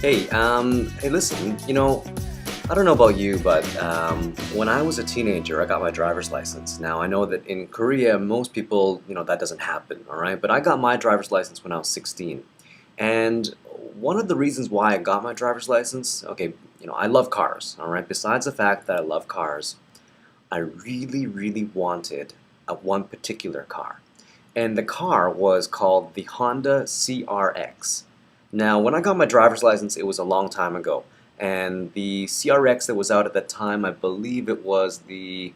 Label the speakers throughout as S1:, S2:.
S1: Hey, listen, I don't know about you, but when I was a teenager, I got my driver's license. Now, I know that in Korea, most people, that doesn't happen, all right? But I got my driver's license when I was 16. And one of the reasons why I got my driver's license, okay, I love cars, all right? Besides the fact that I love cars, I really, really wanted one particular car. And the car was called the Honda CRX. Now, when I got my driver's license, it was a long time ago. And the CRX that was out at that time, I believe it was the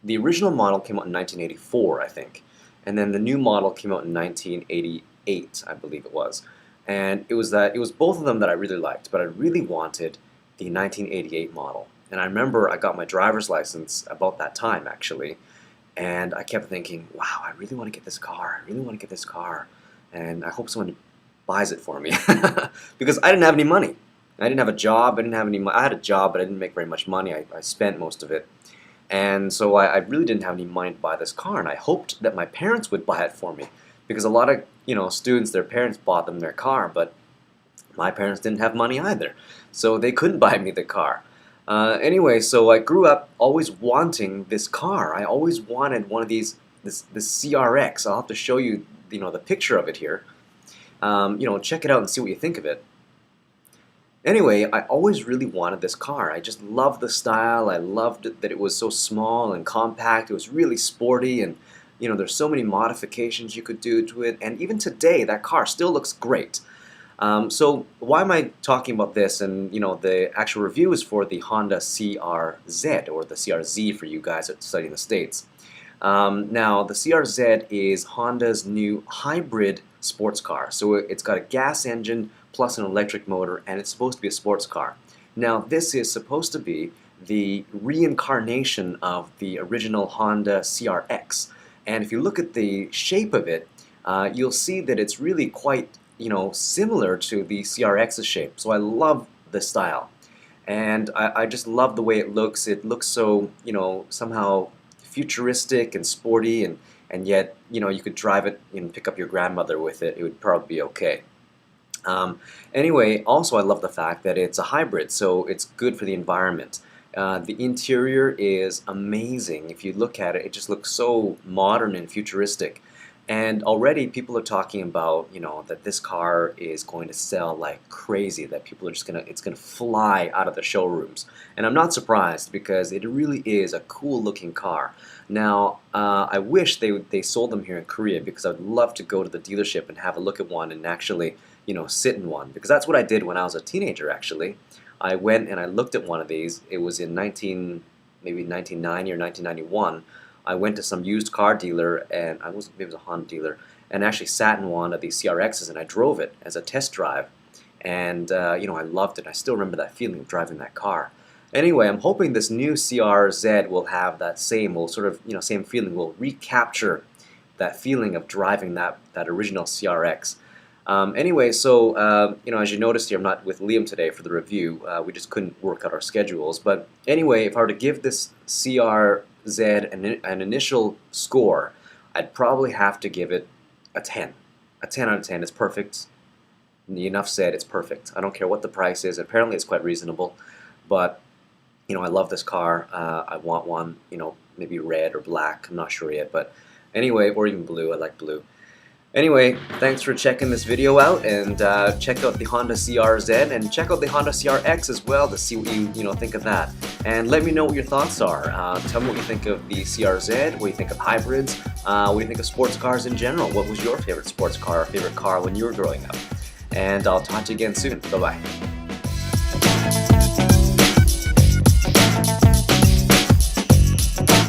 S1: original model came out in 1984, I think. And then the new model came out in 1988, I believe it was. And it was both of them that I really liked, but I really wanted the 1988 model. And I remember I got my driver's license about that time actually, and I kept thinking, wow, I really want to get this car. I really want to get this car. And I hope someone buys it for me because I didn't have any money. I didn't have a job. I didn't have any money. I had a job, but I didn't make very much money. I spent most of it. And so I really didn't have any money to buy this car, and I hoped that my parents would buy it for me because a lot of students, their parents bought them their car, but my parents didn't have money either, so they couldn't buy me the car. Anyway, so I grew up always wanting this car. I always wanted one of this CRX. I'll have to show you, the picture of it here. Check it out and see what you think of it. Anyway, I always really wanted this car. I just loved the style. I loved that it was so small and compact. It was really sporty, and there's so many modifications you could do to it. And even today, that car still looks great. So why am I talking about this? And the actual review is for the Honda CRZ, or the CRZ for you guys that study in the States. Now, the CRZ is Honda's new hybrid sports car. So it's got a gas engine plus an electric motor, and it's supposed to be a sports car. Now, this is supposed to be the reincarnation of the original Honda CRX. And if you look at the shape of it, you'll see that it's really quite, similar to the CRX's shape. So I love the style. And I just love the way it looks. It looks so, somehow futuristic and sporty, and yet, you could drive it and pick up your grandmother with it. It would probably be okay. Anyway, also I love the fact that it's a hybrid, so it's good for the environment. The interior is amazing. If you look at it, it just looks so modern and futuristic. And already people are talking about, that this car is going to sell like crazy, that people are just it's gonna fly out of the showrooms. And I'm not surprised because it really is a cool looking car. Now, I wish they sold them here in Korea because I'd love to go to the dealership and have a look at one and actually, sit in one. Because that's what I did when I was a teenager actually. I went and I looked at one of these. It was in maybe 1990 or 1991. I went to some used car dealer, and maybe it was a Honda dealer, and actually sat in one of these CRXs, and I drove it as a test drive, and I loved it. I still remember that feeling of driving that car. Anyway, I'm hoping this new CRZ will have that same, same feeling. Will recapture that feeling of driving that original CRX. Anyway, so as you noticed here, I'm not with Liam today for the review. We just couldn't work out our schedules. But anyway, if I were to give this CRZ an initial score, I'd probably have to give it a 10. A 10 out of 10 is perfect. Enough said, it's perfect. I don't care what the price is. Apparently it's quite reasonable. But, I love this car. I want one, maybe red or black. I'm not sure yet. But anyway, or even blue. I like blue. Anyway, thanks for checking this video out, and check out the Honda CRZ, and check out the Honda CRX as well to see what you think of that. And let me know what your thoughts are. Tell me what you think of the CRZ, what you think of hybrids, what do you think of sports cars in general. What was your favorite sports car or favorite car when you were growing up? And I'll talk to you again soon. Bye-bye.